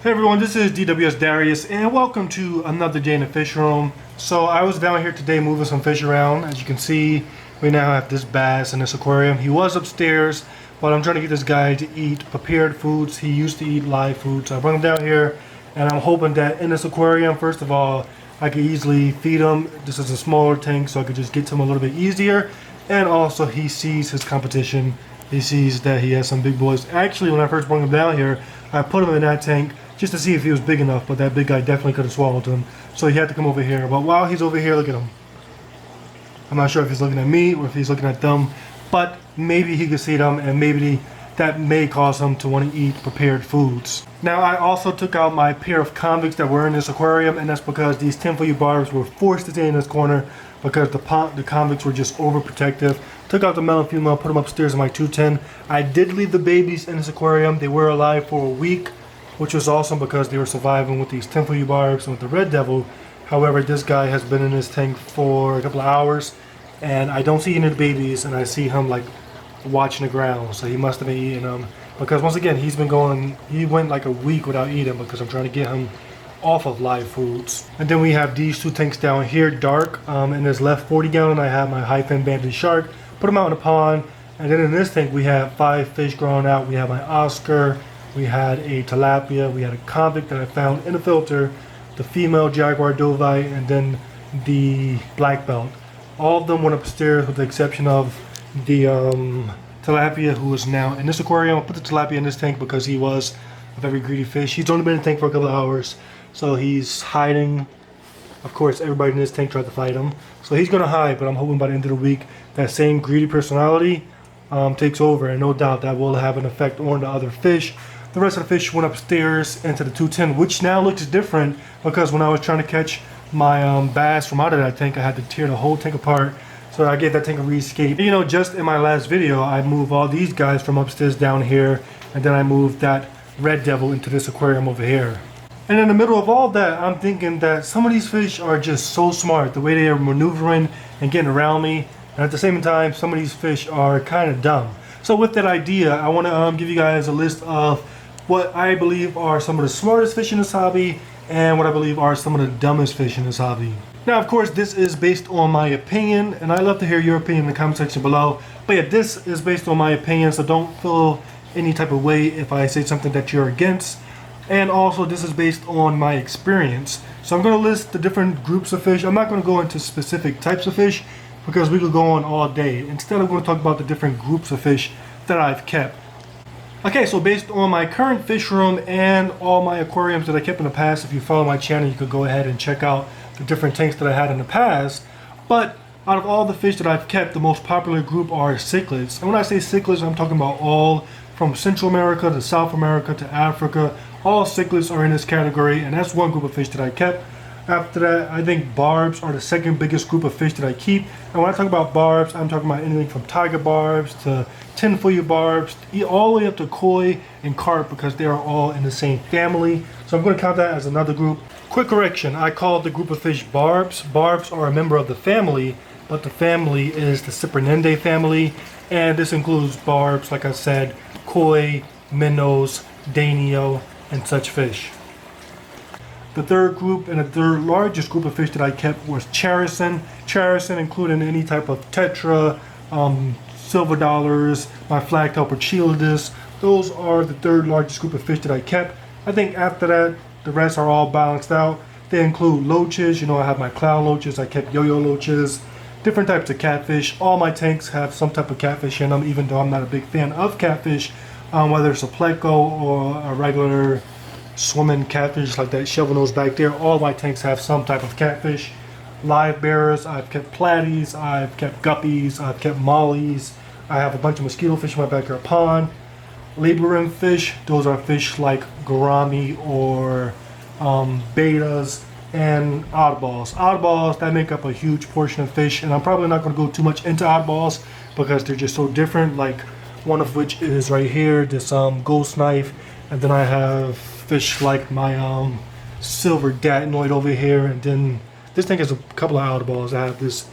Hey everyone, this is DWS Darius and welcome to another day in the fish room. So I was down here today moving some fish around. As you can see, we now have this bass in this aquarium. He was upstairs, but I'm trying to get this guy to eat prepared foods. He used to eat live food, so I brought him down here and I'm hoping that in this aquarium, first of all, I could easily feed him. This is a smaller tank, so I could just get to him a little bit easier. And also he sees his competition. He sees that he has some big boys. Actually, when I first brought him down here, I put him in that tank just to see if he was big enough, but that big guy definitely could have swallowed him. So he had to come over here. But while he's over here, look at him. I'm not sure if he's looking at me or if he's looking at them, but maybe he could see them and maybe that may cause him to want to eat prepared foods. Now I also took out my pair of convicts that were in this aquarium, and that's because these 10-foot barbs were forced to stay in this corner because the convicts were just overprotective. Took out the male and female, put them upstairs in my 210. I did leave the babies in this aquarium. They were alive for a week, which was awesome because they were surviving with these 10-foot barbs and with the red devil. However, this guy has been in this tank for a couple of hours and I don't see any of the babies, and I see him like watching the ground, so he must have been eating them because once again he went like a week without eating because I'm trying to get him off of live foods. And then we have these two tanks down here, dark. In this left 40 gallon I have my high fin banded shark, put him out in the pond. And then in this tank we have 5 fish growing out. We have my Oscar, we had a tilapia, we had a convict that I found in a filter, the female jaguar dovite, and then the black belt. All of them went upstairs with the exception of the tilapia, who is now in this aquarium. I put the tilapia in this tank because he was a very greedy fish. He's only been in the tank for a couple of hours, so he's hiding. Of course, everybody in this tank tried to fight him, so he's gonna hide, but I'm hoping by the end of the week that same greedy personality takes over, and no doubt that will have an effect on the other fish. The rest of the fish went upstairs into the 210, which now looks different because when I was trying to catch my bass from out of that tank, I had to tear the whole tank apart. So I gave that tank a re-escape. You know, just in my last video, I moved all these guys from upstairs down here, and then I moved that red devil into this aquarium over here. And in the middle of all that, I'm thinking that some of these fish are just so smart, the way they are maneuvering and getting around me. And at the same time, some of these fish are kind of dumb. So with that idea, I want to give you guys a list of what I believe are some of the smartest fish in this hobby and what I believe are some of the dumbest fish in this hobby. Now, of course, this is based on my opinion, and I'd love to hear your opinion in the comment section below. But yeah, this is based on my opinion, so don't feel any type of way if I say something that you're against. And also, this is based on my experience. So I'm going to list the different groups of fish. I'm not going to go into specific types of fish because we could go on all day. Instead, I'm going to talk about the different groups of fish that I've kept. Okay, so based on my current fish room and all my aquariums that I kept in the past, if you follow my channel, you could go ahead and check out the different tanks that I had in the past. But out of all the fish that I've kept, the most popular group are cichlids. And when I say cichlids, I'm talking about all from Central America to South America to Africa. All cichlids are in this category, and that's one group of fish that I kept. After that, I think barbs are the second biggest group of fish that I keep. And when I talk about barbs, I'm talking about anything from tiger barbs to 10-foot barbs, all the way up to koi and carp, because they are all in the same family. So I'm going to count that as another group. Quick correction, I call the group of fish barbs. Barbs are a member of the family, but the family is the Cyprinidae family. And this includes barbs, like I said, koi, minnows, danio, and such fish. The third group and the third largest group of fish that I kept was Characin. Characin including any type of tetra, silver dollars, my flag topper Cichlids. Those are the third largest group of fish that I kept. I think after that, the rest are all balanced out. They include loaches. You know, I have my clown loaches. I kept yo-yo loaches, different types of catfish. All my tanks have some type of catfish in them, even though I'm not a big fan of catfish. Whether it's a pleco or a regular swimming catfish like that shovel nose back there, all my tanks have some type of catfish. Live bearers, I've kept platies, I've kept guppies, I've kept mollies. I have a bunch of mosquito fish in my backyard pond. Labyrinth fish, those are fish like gourami or betas, and oddballs. Oddballs, that make up a huge portion of fish, and I'm probably not going to go too much into oddballs because they're just so different, like one of which is right here, this ghost knife, and then I have fish like my silver datinoid over here, and then this thing has a couple of oddballs. I have this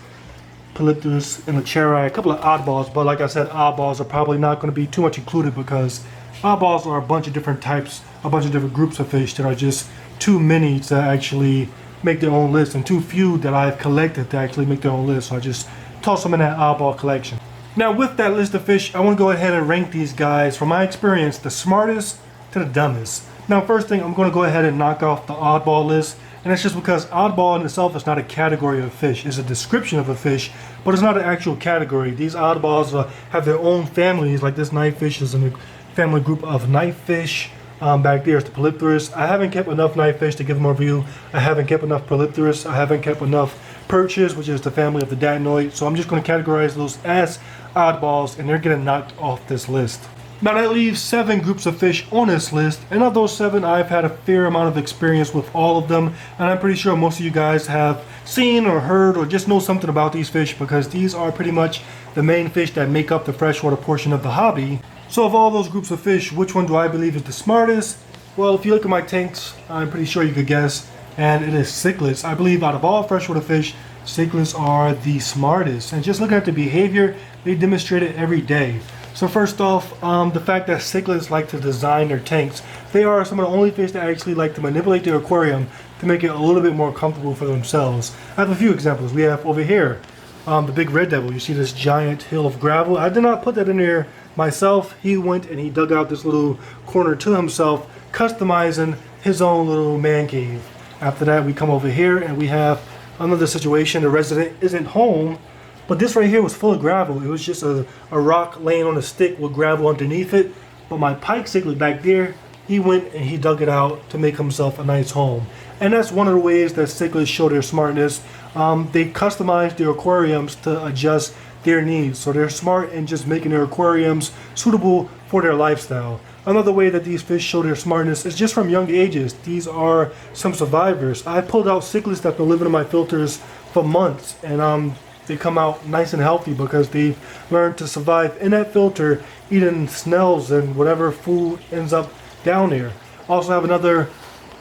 Polypterus and a Cheri, a couple of oddballs, but like I said, oddballs are probably not going to be too much included because Oddballs are a bunch of different types, a bunch of different groups of fish that are just too many to actually make their own list, and too few that I've collected to actually make their own list. So I just toss them in that oddball collection. Now with that list of fish, I want to go ahead and rank these guys from my experience, the smartest to the dumbest. Now first thing, I'm going to go ahead and knock off the oddball list, and that's just because oddball in itself is not a category of fish. It's a description of a fish, but it's not an actual category. These oddballs have their own families, like this knifefish is in the family group of knifefish. Back there is the polypterus. I haven't kept enough knifefish to give them a review. I haven't kept enough polypterus. I haven't kept enough perches, which is the family of the datinoid. So I'm just going to categorize those as oddballs, and they're getting knocked off this list. Now that leaves 7 groups of fish on this list, and of those 7, I've had a fair amount of experience with all of them, and I'm pretty sure most of you guys have seen or heard or just know something about these fish, because these are pretty much the main fish that make up the freshwater portion of the hobby. So of all those groups of fish, which one do I believe is the smartest? Well, if you look at my tanks, I'm pretty sure you could guess, and it is cichlids. I believe out of all freshwater fish, cichlids are the smartest. And just looking at the behavior, they demonstrate it every day. So first off, the fact that cichlids like to design their tanks. They are some of the only fish that actually like to manipulate their aquarium to make it a little bit more comfortable for themselves. I have a few examples. We have over here, the big red devil. You see this giant hill of gravel. I did not put that in there myself. He went and he dug out this little corner to himself, customizing his own little man cave. After that, we come over here and we have another situation. The resident isn't home, but this right here was full of gravel. It was just a rock laying on a stick with gravel underneath it. But my pike cichlid back there, he went and he dug it out to make himself a nice home. And that's one of the ways that cichlids show their smartness. They customize their aquariums to adjust their needs. So they're smart in just making their aquariums suitable for their lifestyle. Another way that these fish show their smartness is just from young ages. These are some survivors. I pulled out cichlids that have been living in my filters for months, and they come out nice and healthy because they've learned to survive in that filter, eating snails and whatever food ends up down there. Also have another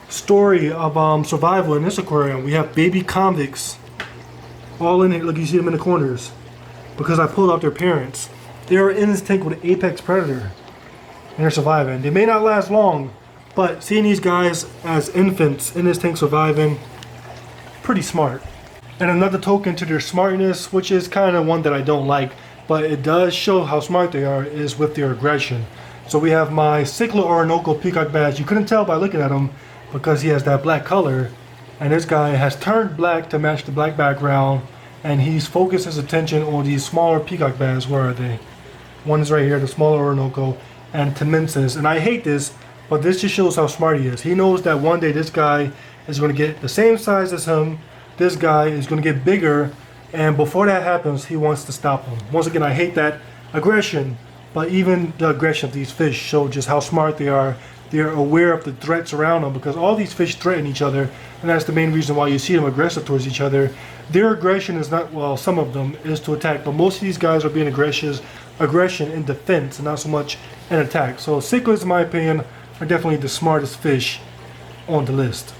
story of survival in this aquarium. We have baby convicts all in here. Look, you see them in the corners because I pulled out their parents. They are in this tank with an apex predator and they're surviving. They may not last long, but seeing these guys as infants in this tank surviving, pretty smart. And another token to their smartness, which is kind of one that I don't like, but it does show how smart they are, is with their aggression. So we have my Cichlid Orinoco peacock bass. You couldn't tell by looking at him because he has that black color, and this guy has turned black to match the black background, and he's focused his attention on these smaller peacock bass. Where are they? One is right here, the smaller Orinoco, and Temensis. And I hate this, but this just shows how smart he is. He knows that one day this guy is going to get the same size as him. This guy is going to get bigger, and before that happens, he wants to stop him. Once again, I hate that aggression, but even the aggression of these fish show just how smart they are. They're aware of the threats around them because all these fish threaten each other, and that's the main reason why you see them aggressive towards each other. Their aggression is not, well, some of them is to attack, but most of these guys are being aggression in defense and not so much an attack. So cichlids, in my opinion, are definitely the smartest fish on the list.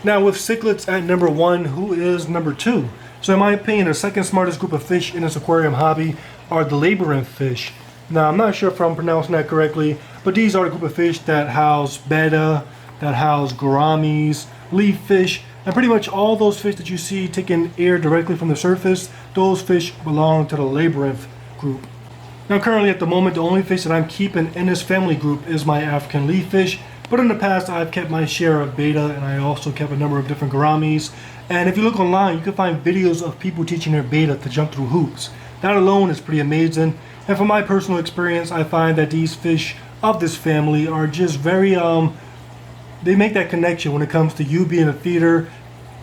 Now with cichlids at number 1, who is number 2? So in my opinion, the second smartest group of fish in this aquarium hobby are the Labyrinth fish. Now I'm not sure if I'm pronouncing that correctly, but these are the group of fish that house betta, that house gouramis, leaf fish, and pretty much all those fish that you see taking air directly from the surface, those fish belong to the Labyrinth group. Now currently at the moment, the only fish that I'm keeping in this family group is my African leaf fish. But in the past, I've kept my share of betta, and I also kept a number of different gouramis. And if you look online, you can find videos of people teaching their betta to jump through hoops. That alone is pretty amazing. And from my personal experience, I find that these fish of this family are just very, they make that connection when it comes to you being a feeder,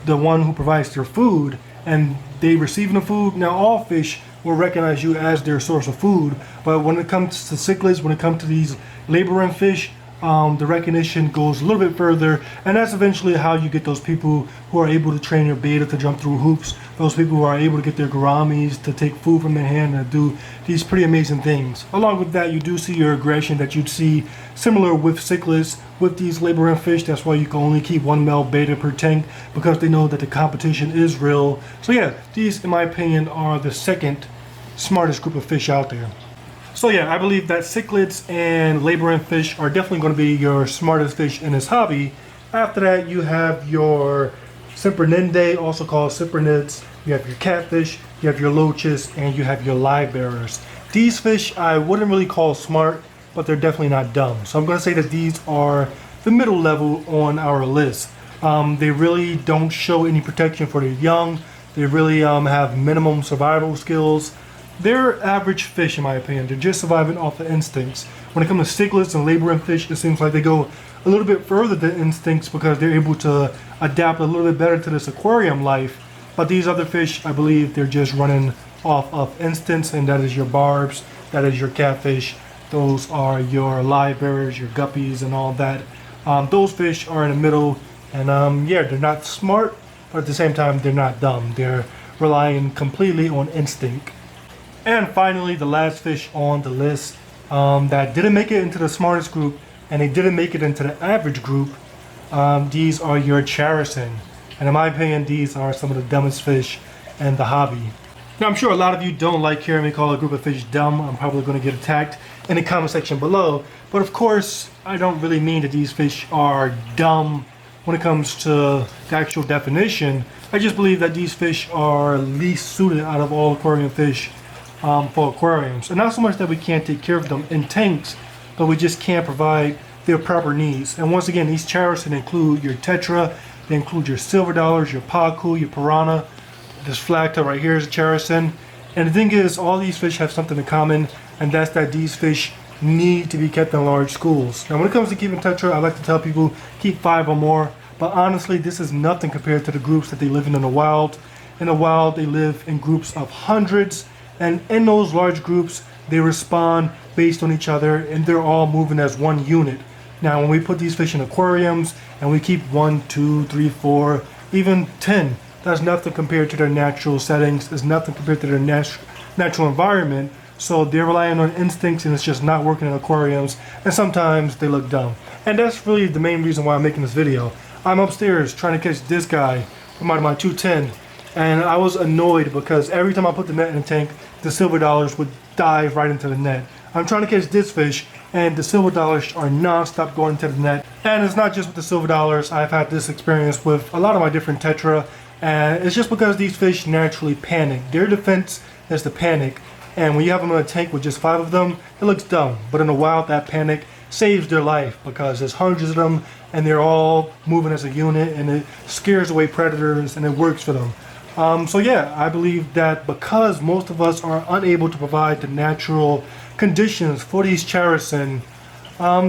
the one who provides their food, and they receiving the food. Now all fish will recognize you as their source of food, but when it comes to cichlids, when it comes to these Labyrinth fish, the recognition goes a little bit further, and that's eventually how you get those people who are able to train your betta to jump through hoops, those people who are able to get their gouramis to take food from their hand and do these pretty amazing things. Along with that, you do see your aggression that you'd see similar with cichlids. With these Labyrinth fish, that's why you can only keep 1 male betta per tank, because they know that the competition is real. So yeah, these in my opinion are the second smartest group of fish out there. So yeah, I believe that cichlids and labyrinth fish are definitely going to be your smartest fish in this hobby. After that, you have your cyprinidae, also called cyprinids. You have your catfish, you have your loaches, and you have your live bearers. These fish I wouldn't really call smart, but they're definitely not dumb. So I'm going to say that these are the middle level on our list. They really don't show any protection for their young. They really have minimum survival skills. They're average fish in my opinion. They're just surviving off of instincts. When it comes to cichlids and labyrinth fish, it seems like they go a little bit further than instincts because they're able to adapt a little bit better to this aquarium life. But these other fish, I believe they're just running off of instincts, and that is your barbs, that is your catfish, those are your live bearers, your guppies and all that. Those fish are in the middle, and yeah, they're not smart, but at the same time they're not dumb. They're relying completely on instinct. And finally, the last fish on the list that didn't make it into the smartest group, and they didn't make it into the average group, these are your Characins. And in my opinion, these are some of the dumbest fish in the hobby. Now, I'm sure a lot of you don't like hearing me call a group of fish dumb. I'm probably going to get attacked in the comment section below. But of course, I don't really mean that these fish are dumb when it comes to the actual definition. I just believe that these fish are least suited out of all aquarium fish for aquariums. And not so much that we can't take care of them in tanks, but we just can't provide their proper needs. And once again, these Characins include your tetra, they include your silver dollars, your pacu, your piranha. This flagtail right here is a Characin. And the thing is, all these fish have something in common, and that's that these fish need to be kept in large schools. Now when it comes to keeping tetra, I like to tell people keep 5 or more, but honestly this is nothing compared to the groups that they live in the wild. In the wild they live in groups of hundreds, and in those large groups they respond based on each other, and they're all moving as one unit. Now when we put these fish in aquariums and we keep 1, 2, 3, 4, even 10, that's nothing compared to their natural settings. It's nothing compared to their natural environment. So they're relying on instincts, and it's just not working in aquariums. And sometimes they look dumb. And that's really the main reason why I'm making this video. I'm upstairs trying to catch this guy from out of my 210. And I was annoyed because every time I put the net in the tank, the silver dollars would dive right into the net. I'm trying to catch this fish, and the silver dollars are non-stop going into the net. And it's not just with the silver dollars. I've had this experience with a lot of my different tetra. And it's just because these fish naturally panic. Their defense is to panic. And when you have them in a tank with just 5 of them, it looks dumb. But in the wild, that panic saves their life because there's hundreds of them and they're all moving as a unit, and it scares away predators and it works for them. So yeah, I believe that because most of us are unable to provide the natural conditions for these Characins,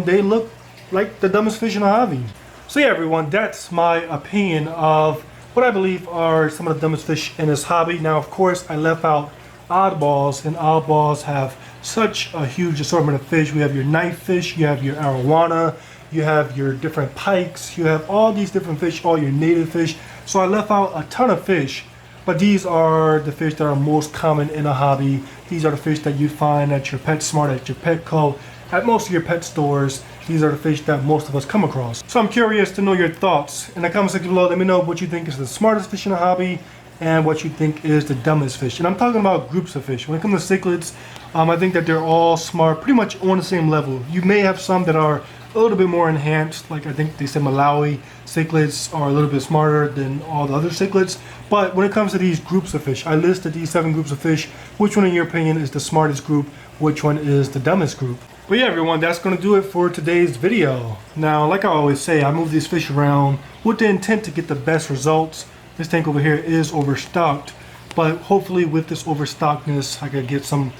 they look like the dumbest fish in the hobby. So yeah, everyone, that's my opinion of what I believe are some of the dumbest fish in this hobby. Now, of course, I left out oddballs, and oddballs have such a huge assortment of fish. We have your knife fish, you have your arowana, you have your different pikes, you have all these different fish, all your native fish. So I left out a ton of fish, but these are the fish that are most common in a hobby. These are the fish that you find at your PetSmart, at your Petco, at most of your pet stores. These are the fish that most of us come across. So I'm curious to know your thoughts. In the comment section below, let me know what you think is the smartest fish in the hobby and what you think is the dumbest fish. And I'm talking about groups of fish. When it comes to cichlids, I think that they're all smart, pretty much on the same level. You may have some that are a little bit more enhanced, like I think they said Malawi cichlids are a little bit smarter than all the other cichlids. But when it comes to these groups of fish, I listed these 7 groups of fish. Which one in your opinion is the smartest group? Which one is the dumbest group? But yeah, everyone, that's going to do it for today's video. Now, like I always say, I move these fish around with the intent to get the best results. This tank over here is overstocked, but hopefully with this overstockedness, I could get some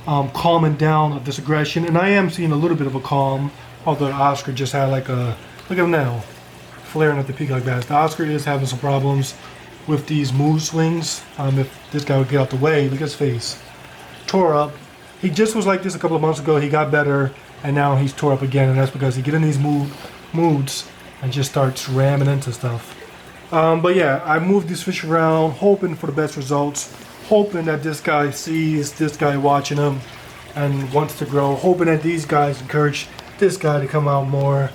calming down of this aggression. And I am seeing a little bit of a calm, although the Oscar just had like a, look at him now, flaring at the peacock bass. The Oscar is having some problems with these mood swings. If this guy would get out the way, look at his face. Tore up. He just was like this a couple of months ago. He got better, and now he's tore up again, and that's because he get in these moods and just starts ramming into stuff. But yeah, I moved these fish around, hoping for the best results, hoping that this guy sees this guy watching him and wants to grow, hoping that these guys encourage this guy to come out more.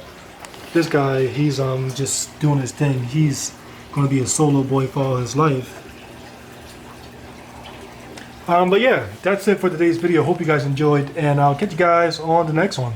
This guy, he's just doing his thing. He's going to be a solo boy for all his life. But yeah, that's it for today's video. Hope you guys enjoyed, and I'll catch you guys on the next one.